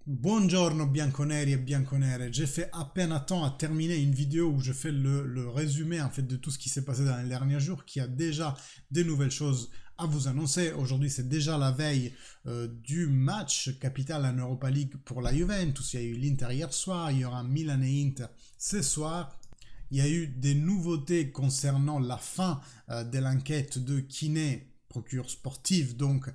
Buongiorno bianconeri et bianconere. J'ai fait à peine à temps à terminer une vidéo où je fais le résumé en fait de tout ce qui s'est passé dans les derniers jours, qui a déjà des nouvelles choses à vous annoncer. Aujourd'hui, c'est déjà la veille du match capital en Europa League pour la Juventus. Il y a eu l'Inter hier soir, il y aura Milan et Inter ce soir. Il y a eu des nouveautés concernant la fin de l'enquête de Kiné, procure sportive, donc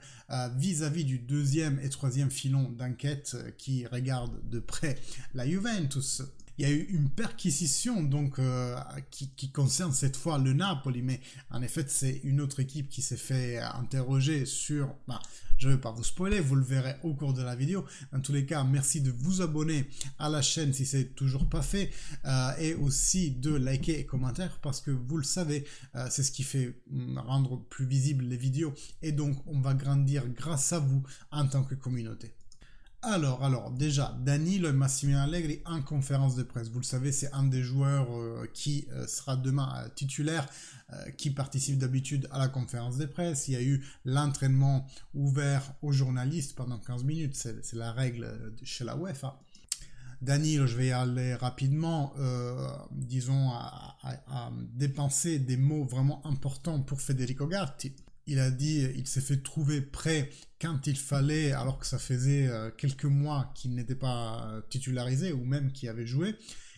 vis-à-vis du deuxième et troisième filon d'enquête qui regarde de près la Juventus. Il y a eu une perquisition donc qui concerne cette fois le Napoli, mais en effet c'est une autre équipe qui s'est fait interroger sur... je ne vais pas vous spoiler, vous le verrez au cours de la vidéo. Dans tous les cas, merci de vous abonner à la chaîne si ce n'est toujours pas fait et aussi de liker et commenter parce que vous le savez, c'est ce qui fait rendre plus visibles les vidéos et donc on va grandir grâce à vous en tant que communauté. Alors, déjà, Danilo et Massimiliano Allegri en conférence de presse. Vous le savez, c'est un des joueurs qui sera demain titulaire, qui participe d'habitude à la conférence de presse. Il y a eu l'entraînement ouvert aux journalistes pendant 15 minutes, c'est la règle chez la UEFA. Danilo, je vais y aller rapidement, disons, à dépenser des mots vraiment importants pour Federico Gatti. Il a dit il s'est fait trouver prêt quand il fallait, alors que ça faisait quelques mois qu'il n'était pas titularisé ou même qu'il avait joué.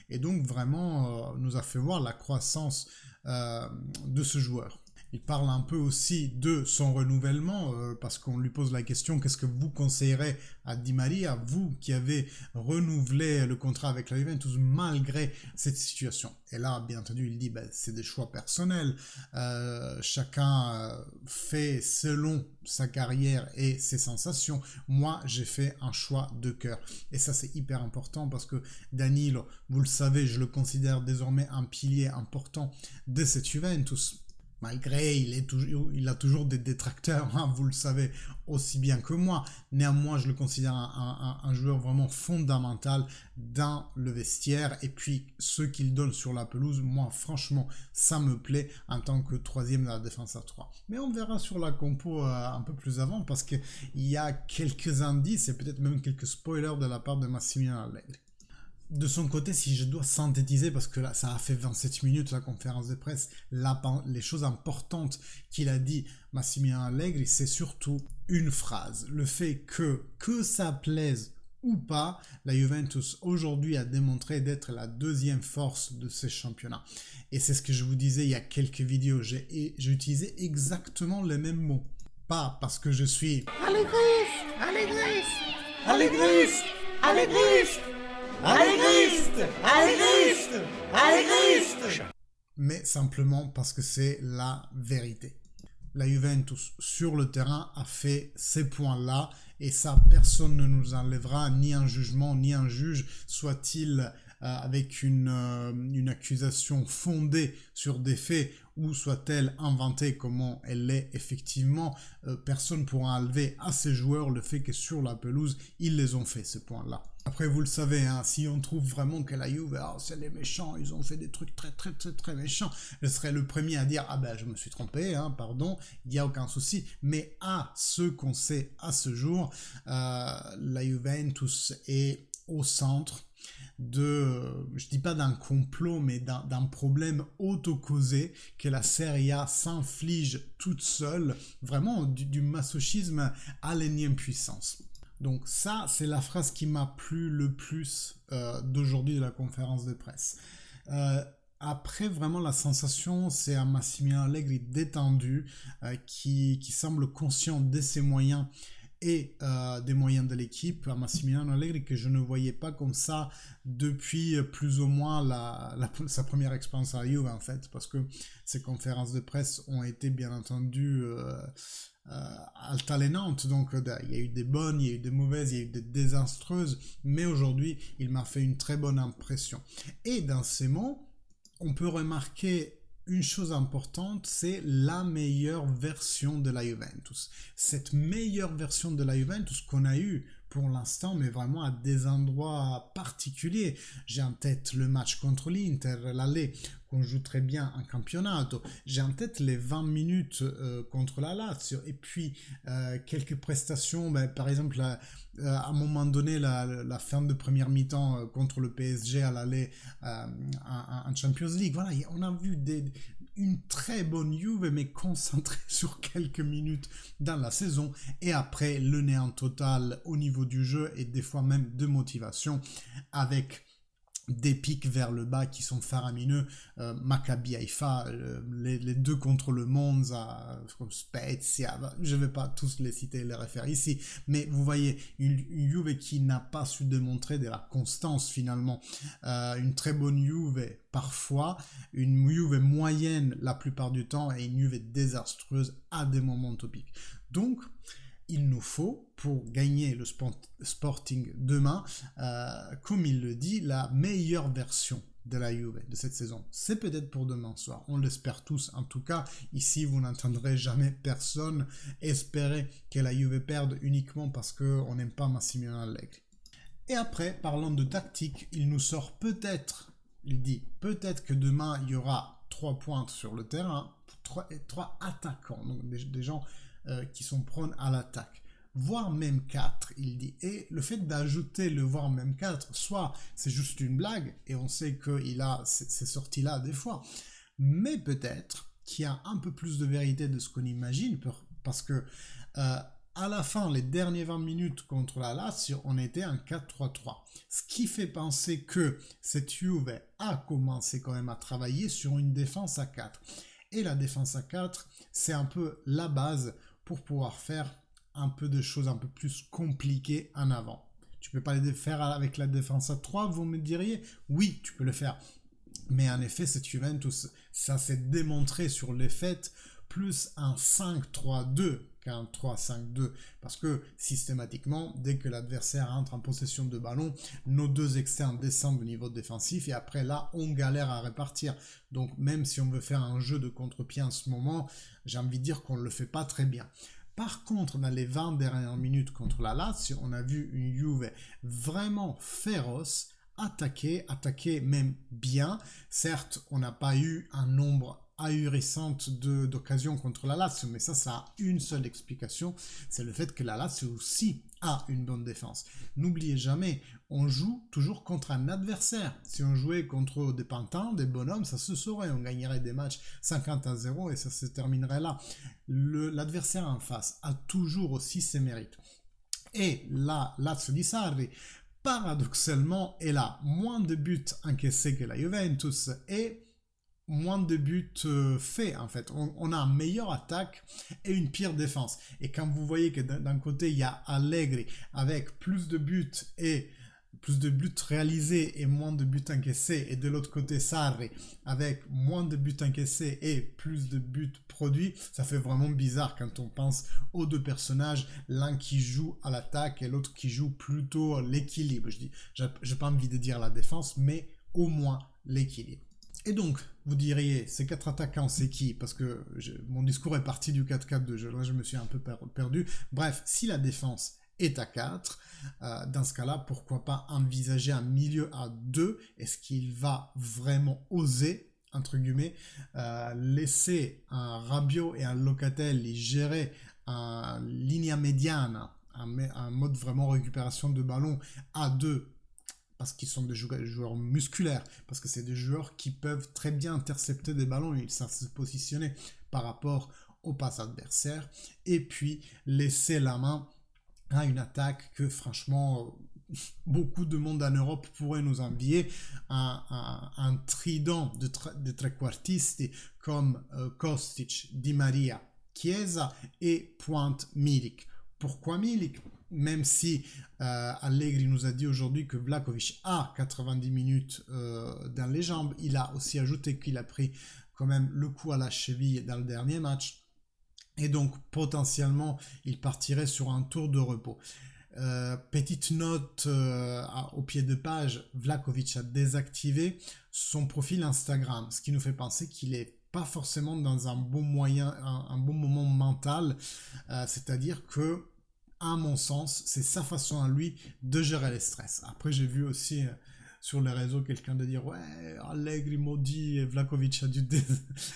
Et donc vraiment nous a fait voir la croissance de ce joueur. Il parle un peu aussi de son renouvellement parce qu'on lui pose la question qu'est-ce que vous conseillerez à Di Maria, vous qui avez renouvelé le contrat avec la Juventus malgré cette situation. Et là, bien entendu, il dit c'est des choix personnels, chacun fait selon sa carrière et ses sensations. Moi, j'ai fait un choix de cœur. Et ça, c'est hyper important parce que Danilo, vous le savez, je le considère désormais un pilier important de cette Juventus. Malgré, il a toujours des détracteurs, hein, vous le savez aussi bien que moi. Néanmoins, je le considère un joueur vraiment fondamental dans le vestiaire. Et puis, ce qu'il donne sur la pelouse, moi, franchement, ça me plaît en tant que troisième de la défense à 3. Mais on verra sur la compo un peu plus avant parce qu'il y a quelques indices et peut-être même quelques spoilers de la part de Massimiliano Allegri. De son côté, si je dois synthétiser, parce que là, ça a fait 27 minutes la conférence de presse, les choses importantes qu'il a dit Massimiliano Allegri, c'est surtout une phrase. Le fait que ça plaise ou pas, la Juventus aujourd'hui a démontré d'être la deuxième force de ce championnat. Et c'est ce que je vous disais il y a quelques vidéos. J'ai utilisé exactement les mêmes mots. Pas parce que je suis allégriste, allégriste, allégriste, allégriste, allégriste, allégriste, allégriste, mais simplement parce que c'est la vérité. La Juventus sur le terrain a fait ces points-là et ça, personne ne nous enlèvera, ni un jugement, ni un juge, soit-il avec une accusation fondée sur des faits ou soit-elle inventée comme elle l'est effectivement, personne ne pourra enlever à ces joueurs le fait que sur la pelouse, ils les ont fait, ces points-là. Après, vous le savez, hein, si on trouve vraiment que la Juve, c'est les méchants, ils ont fait des trucs très méchants, je serais le premier à dire, je me suis trompé, hein, pardon, il n'y a aucun souci. Mais à ce qu'on sait à ce jour, la Juventus est au centre je dis pas d'un complot, mais d'un problème auto-causé que la Serie A s'inflige toute seule, vraiment du masochisme à l'énième puissance. Donc ça, c'est la phrase qui m'a plu le plus d'aujourd'hui de la conférence de presse. Après, vraiment, la sensation, c'est un Massimiliano Allegri détendu, qui semble conscient de ses moyens et des moyens de l'équipe. Un Massimiliano Allegri que je ne voyais pas comme ça depuis plus ou moins sa première expérience à Juve, en fait, parce que ces conférences de presse ont été, bien entendu, altalenantes. Donc, il y a eu des bonnes, il y a eu des mauvaises, il y a eu des désastreuses, mais aujourd'hui, il m'a fait une très bonne impression. Et dans ces mots, on peut remarquer une chose importante, c'est la meilleure version de la Juventus. Cette meilleure version de la Juventus qu'on a eue pour l'instant, mais vraiment à des endroits particuliers. J'ai en tête le match contre l'Inter, l'aller, qu'on joue très bien en campionato. J'ai en tête les 20 minutes contre la Lazio, et puis quelques prestations, par exemple, à un moment donné, la fin de première mi-temps contre le PSG à l'aller en Champions League. Voilà, on a vu une très bonne Juve, mais concentrée sur quelques minutes dans la saison, et après le néant total au niveau du jeu et des fois même de motivation, avec des pics vers le bas qui sont faramineux. Maccabi Haïfa, les deux contre le Monza, Spezia, je ne vais pas tous les citer et les référer ici, mais vous voyez, une Juve qui n'a pas su démontrer de la constance finalement. Une très bonne Juve parfois, une Juve moyenne la plupart du temps, et une Juve désastreuse à des moments topiques. Donc, il nous faut, pour gagner le Sporting demain, comme il le dit, la meilleure version de la Juve de cette saison. C'est peut-être pour demain soir, on l'espère tous. En tout cas, ici, vous n'entendrez jamais personne espérer que la Juve perde uniquement parce qu'on n'aime pas Massimiliano Allegri. Et après, parlant de tactique, il nous sort peut-être, il dit peut-être que demain, il y aura 3 pointes sur le terrain, 3 attaquants, donc des gens qui sont prônes à l'attaque, voire même 4, il dit. Et le fait d'ajouter le voire même 4, soit c'est juste une blague, et on sait qu'il a ces sorties-là des fois, mais peut-être qu'il y a un peu plus de vérité de ce qu'on imagine, parce que à la fin, les dernières 20 minutes contre la Lazio, on était en 4-3-3. Ce qui fait penser que cette Juve a commencé quand même à travailler sur une défense à 4. Et la défense à 4, c'est un peu la base pour pouvoir faire un peu de choses un peu plus compliquées en avant. Tu peux pas les faire avec la défense à 3, vous me diriez? Oui, tu peux le faire. Mais en effet, cette Juventus, ça s'est démontré sur les faits, plus un 5-3-2 qu'un 3-5-2. Parce que systématiquement, dès que l'adversaire entre en possession de ballon, nos deux externes descendent au niveau défensif, et après là, on galère à répartir. Donc même si on veut faire un jeu de contre-pied en ce moment, j'ai envie de dire qu'on ne le fait pas très bien. Par contre, dans les 20 dernières minutes contre la Lazio, on a vu une Juve vraiment féroce, attaquer même bien. Certes, on n'a pas eu un nombre ahurissant d'occasions contre la Lazio, mais ça a une seule explication, c'est le fait que la Lazio aussi a une bonne défense. N'oubliez jamais, on joue toujours contre un adversaire. Si on jouait contre des pantins, des bonhommes, ça se saurait, on gagnerait des matchs 50-0 et ça se terminerait là. L'adversaire en face a toujours aussi ses mérites. Et la Lazio di Sarri, paradoxalement, elle a moins de buts encaissés que la Juventus et moins de buts faits en fait. On a une meilleure attaque et une pire défense. Et quand vous voyez que d'un côté il y a Allegri avec plus de buts réalisés et moins de buts encaissés, et de l'autre côté Sarri avec moins de buts encaissés et plus de buts produits, ça fait vraiment bizarre quand on pense aux deux personnages, l'un qui joue à l'attaque et l'autre qui joue plutôt l'équilibre. J'ai pas envie de dire la défense, mais au moins l'équilibre. Et donc, vous diriez, ces 4 attaquants, c'est qui? Parce que mon discours est parti du 4-4-2, là je me suis un peu perdu. Bref, si la défense est à 4, dans ce cas-là, pourquoi pas envisager un milieu à 2? Est-ce qu'il va vraiment oser, entre guillemets, laisser un Rabiot et un Locatelli gérer un linea mediana, un mode vraiment récupération de ballon à 2, parce qu'ils sont des joueurs musculaires, parce que c'est des joueurs qui peuvent très bien intercepter des ballons, ils savent se positionner par rapport aux passes adversaires, et puis laisser la main à une attaque que franchement beaucoup de monde en Europe pourrait nous envier, un trident de trequartisti comme Kostic, Di Maria, Chiesa et pointe Milik. Pourquoi Milik? Même si Allegri nous a dit aujourd'hui que Vlahovic a 90 minutes dans les jambes, il a aussi ajouté qu'il a pris quand même le coup à la cheville dans le dernier match. Et donc potentiellement il partirait sur un tour de repos. Petite note au pied de page, Vlahovic a désactivé son profil Instagram, ce qui nous fait penser qu'il n'est pas forcément dans un bon moment mental, c'est-à-dire que à mon sens, c'est sa façon à lui de gérer les stress. Après, j'ai vu aussi sur les réseaux quelqu'un de dire ouais, Allegri maudit et Vlahovic a dû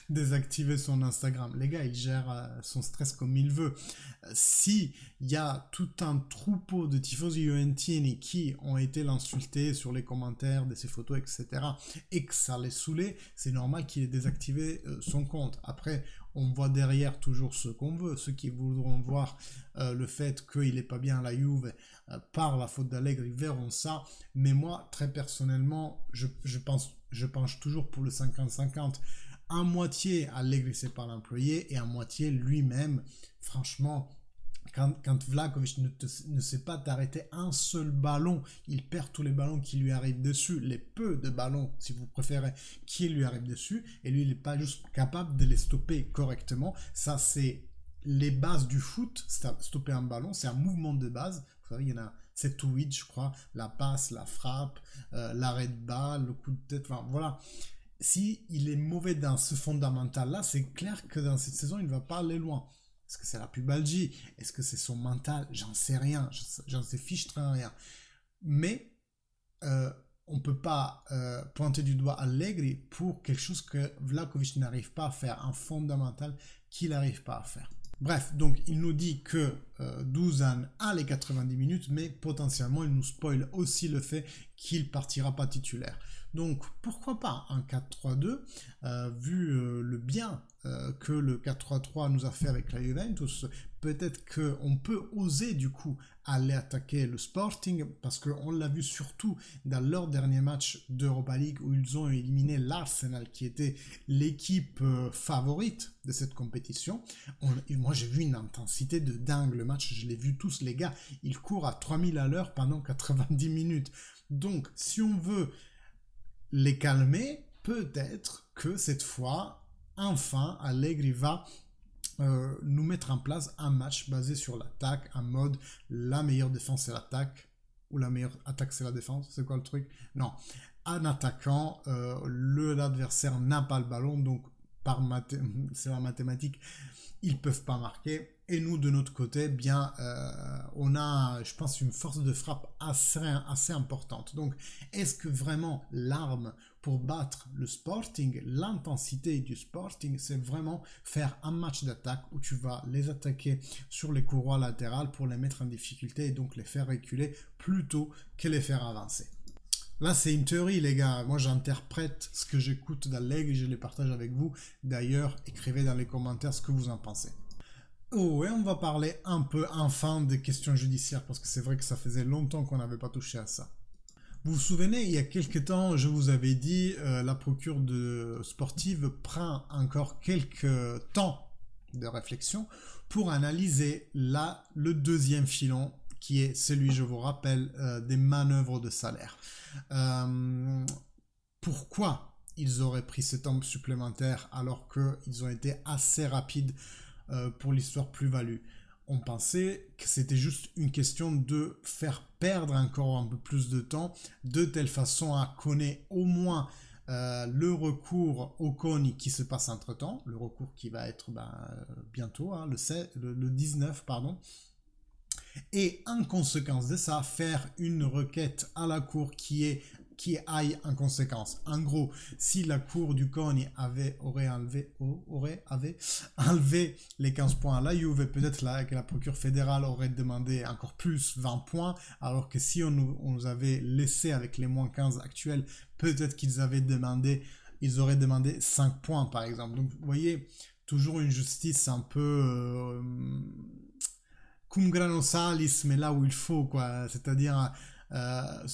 désactiver son Instagram. Les gars, il gère son stress comme il veut. Si il y a tout un troupeau de tifosi Juventini qui ont été l'insulter sur les commentaires de ses photos, etc., et que ça les saoulait, c'est normal qu'il ait désactivé son compte. Après, on voit derrière toujours ce qu'on veut. Ceux qui voudront voir le fait qu'il n'est pas bien à la Juve par la faute d'Allegri verront ça. Mais moi, très personnellement, je penche toujours pour le 50-50. À moitié, Allegri, c'est pas l'employé, et à moitié, lui-même. Franchement, quand Vlahovic ne sait pas t'arrêter un seul ballon, il perd tous les ballons qui lui arrivent dessus, les peu de ballons, si vous préférez, qui lui arrivent dessus, et lui, il n'est pas juste capable de les stopper correctement. Ça, c'est les bases du foot. Stopper un ballon, c'est un mouvement de base. Vous savez, il y en a 7 ou 8, je crois. La passe, la frappe, l'arrêt de balle, le coup de tête, enfin, voilà. Si il est mauvais dans ce fondamental-là, c'est clair que dans cette saison, il ne va pas aller loin. Est-ce que c'est la pubalgie? Est-ce que c'est son mental? J'en sais rien. J'en sais fiche très rien. Mais on ne peut pas pointer du doigt Allegri pour quelque chose que Vlahovic n'arrive pas à faire, un fondamental qu'il n'arrive pas à faire. Bref, donc il nous dit que Dusan a les 90 minutes, mais potentiellement il nous spoil aussi le fait qu'il partira pas titulaire. Donc pourquoi pas un 4-3-2, vu le bien que le 4-3-3 nous a fait avec la Juventus. Peut-être qu'on peut oser du coup aller attaquer le Sporting, parce qu'on l'a vu surtout dans leur dernier match d'Europa League où ils ont éliminé l'Arsenal, qui était l'équipe favorite de cette compétition. Moi j'ai vu une intensité de dingue le match, je l'ai vu tous les gars, ils courent à 3000 à l'heure pendant 90 minutes. Donc si on veut les calmer, peut-être que cette fois, enfin, Allegri va nous mettre en place un match basé sur l'attaque, en mode la meilleure défense c'est l'attaque, ou la meilleure attaque c'est la défense, c'est quoi le truc? Non, en attaquant, l'adversaire n'a pas le ballon, donc c'est la mathématique, ils peuvent pas marquer. Et nous, de notre côté, bien, on a, je pense, une force de frappe assez importante. Donc, est-ce que vraiment l'arme pour battre le Sporting, l'intensité du Sporting, c'est vraiment faire un match d'attaque où tu vas les attaquer sur les courroies latérales pour les mettre en difficulté et donc les faire reculer plutôt que les faire avancer? Là, c'est une théorie, les gars. Moi, j'interprète ce que j'écoute d'Allegri et je les partage avec vous. D'ailleurs, écrivez dans les commentaires ce que vous en pensez. Oh, et on va parler un peu enfin des questions judiciaires, parce que c'est vrai que ça faisait longtemps qu'on n'avait pas touché à ça. Vous vous souvenez, il y a quelques temps, je vous avais dit, la procure sportive prend encore quelques temps de réflexion pour analyser le deuxième filon, qui est celui, je vous rappelle, des manœuvres de salaire. Pourquoi ils auraient pris ce temps supplémentaire alors qu'ils ont été assez rapides pour l'histoire plus-value? On pensait que c'était juste une question de faire perdre encore un peu plus de temps, de telle façon à connaître au moins le recours au CONI qui se passe entre-temps, le recours qui va être bientôt, hein, le 19, pardon. Et en conséquence de ça, faire une requête à la cour qui aille en conséquence. En gros, si la cour du CONI aurait enlevé les 15 points à la Juve, peut-être que la procure fédérale aurait demandé encore plus 20 points, alors que si on nous avait laissé avec les moins 15 actuels, peut-être qu'ils auraient demandé 5 points par exemple. Donc vous voyez, toujours une justice un peu cum grano salis, mais là où il faut, quoi. C'est-à-dire on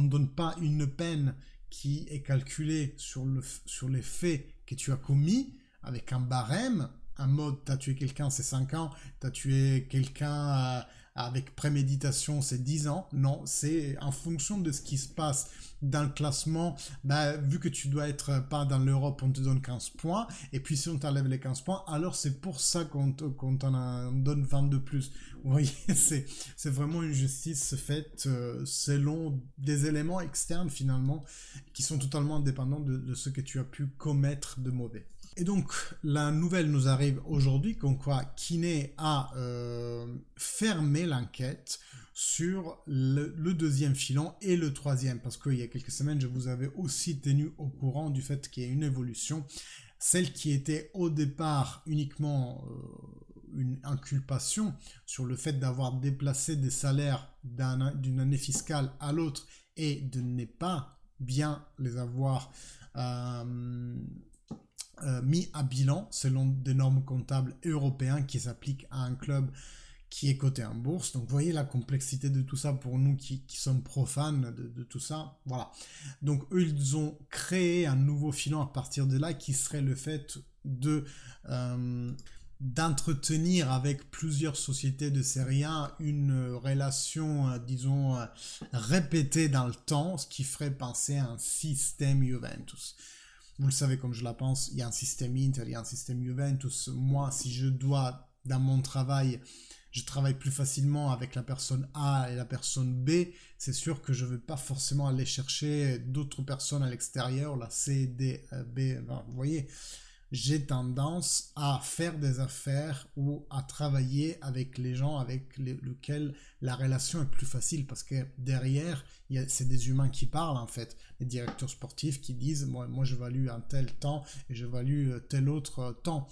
ne donne pas une peine qui est calculée sur les faits que tu as commis avec un barème, en mode t'as tué quelqu'un c'est 5 ans, t'as tué quelqu'un avec préméditation c'est 10 ans. Non, c'est en fonction de ce qui se passe dans le classement. Vu que tu dois être pas dans l'Europe, on te donne 15 points, et puis si on t'enlève les 15 points, alors c'est pour ça qu'on t'en donne 20 de plus. Vous voyez, c'est vraiment une justice faite selon des éléments externes finalement, qui sont totalement indépendants de ce que tu as pu commettre de mauvais. Et donc, la nouvelle nous arrive aujourd'hui, comme quoi Kiné a fermé l'enquête sur le deuxième filon et le troisième, parce qu'il y a quelques semaines, je vous avais aussi tenu au courant du fait qu'il y a une évolution. Celle qui était au départ uniquement une inculpation sur le fait d'avoir déplacé des salaires d'une année fiscale à l'autre et de ne pas bien les avoir mis à bilan selon des normes comptables européennes qui s'appliquent à un club qui est coté en bourse. Donc vous voyez la complexité de tout ça pour nous qui sommes profanes de tout ça. Voilà. Donc eux, ils ont créé un nouveau filon à partir de là qui serait le fait de d'entretenir avec plusieurs sociétés de série A une relation, disons, répétée dans le temps, ce qui ferait penser à un système Juventus. Vous le savez comme je la pense, il y a un système Inter, il y a un système Juventus. Moi, si je dois, dans mon travail, je travaille plus facilement avec la personne A et la personne B, c'est sûr que je ne vais pas forcément aller chercher d'autres personnes à l'extérieur, la C, D, B, enfin, vous voyez, j'ai tendance à faire des affaires ou à travailler avec les gens avec lesquels la relation est plus facile parce que derrière, c'est des humains qui parlent en fait, les directeurs sportifs qui disent moi je value un tel temps et je value tel autre temps.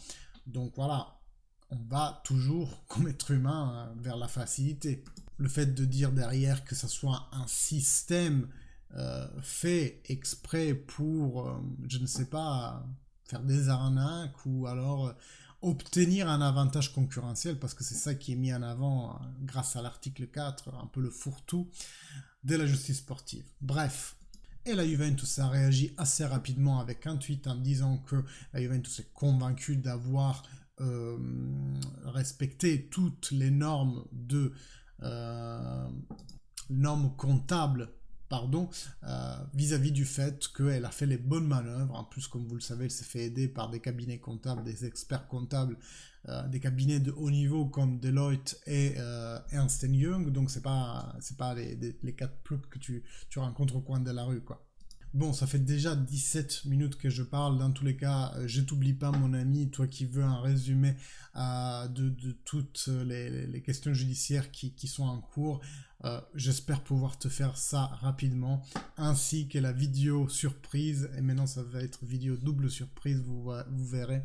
Donc voilà. On va toujours, comme être humain, vers la facilité. Le fait de dire derrière que ce soit un système fait exprès pour, je ne sais pas, faire des arnaques ou alors obtenir un avantage concurrentiel, parce que c'est ça qui est mis en avant grâce à l'article 4, un peu le fourre-tout de la justice sportive. Bref. Et la Juventus a réagi assez rapidement avec un tweet en disant que la Juventus est convaincue d'avoir respecter toutes les normes normes comptables vis-à-vis du fait qu'elle a fait les bonnes manœuvres. En plus, comme vous le savez, elle s'est fait aider par des cabinets comptables, des experts comptables, des cabinets de haut niveau comme Deloitte et Ernst Young. Donc c'est pas les quatre ploucs que tu rencontres au coin de la rue, quoi. Bon, ça fait déjà 17 minutes que je parle. Dans tous les cas, je t'oublie pas, mon ami, toi qui veux un résumé de toutes les questions judiciaires qui sont en cours. J'espère pouvoir te faire ça rapidement, ainsi que la vidéo surprise. Et maintenant, ça va être vidéo double surprise, vous verrez.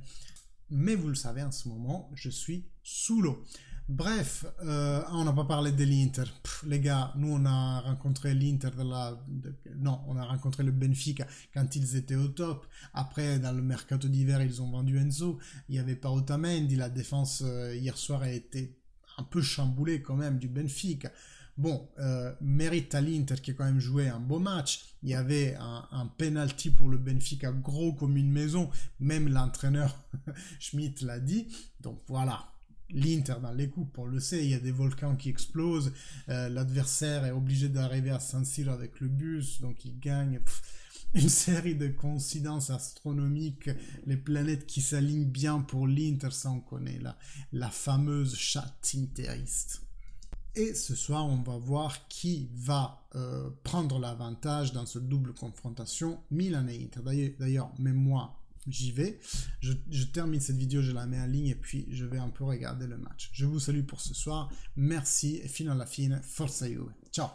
Mais vous le savez, en ce moment, je suis sous l'eau. Bref, on n'a pas parlé de l'Inter. Les gars, nous on a rencontré l'Inter on a rencontré le Benfica quand ils étaient au top. Après, dans le mercato d'hiver, ils ont vendu Enzo. Il n'y avait pas Otamendi. La défense hier soir a été un peu chamboulée quand même du Benfica. Bon, mérite à l'Inter qui a quand même joué un beau match. Il y avait un penalty pour le Benfica gros comme une maison. Même l'entraîneur Schmidt l'a dit. Donc voilà. L'Inter dans les coupes, on le sait, il y a des volcans qui explosent, l'adversaire est obligé d'arriver à San Siro avec le bus, donc il gagne. Une série de coïncidences astronomiques, les planètes qui s'alignent bien pour l'Inter, ça on connaît, la fameuse chatte interiste. Et ce soir, on va voir qui va prendre l'avantage dans cette double confrontation Milan et Inter. D'ailleurs, même moi, j'y vais. Je termine cette vidéo, je la mets en ligne et puis je vais un peu regarder le match. Je vous salue pour ce soir. Merci et fino alla fine. Forza Juve. Ciao.